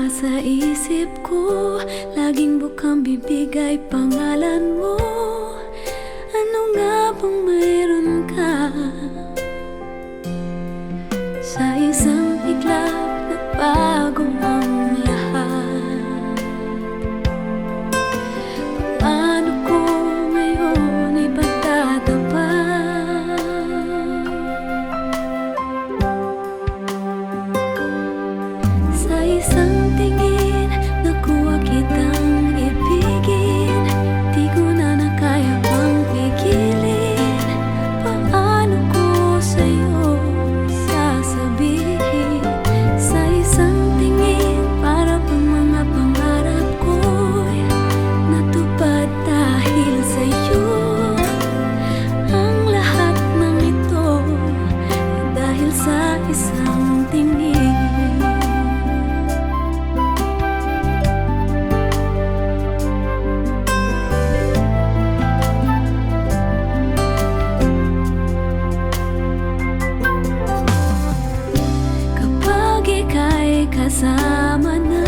sa isip ko, laging bukang bibig ay pangalan mo. Ano nga bang mayroon ka? Sa isang iglap nagbago ang lahat. Paano ko ngayon ipagtatapat? Sa isang tingin nakuha kitang ibigin, di ko na kaya pang pigilin. Paano ko sa'yo sasabihin? Sa isang tingin para bang mga pangarap ko'y natupad dahil sa'yo. Ang lahat ng ito ay dahil sa isang tingin. Kapag ika'y kasama na,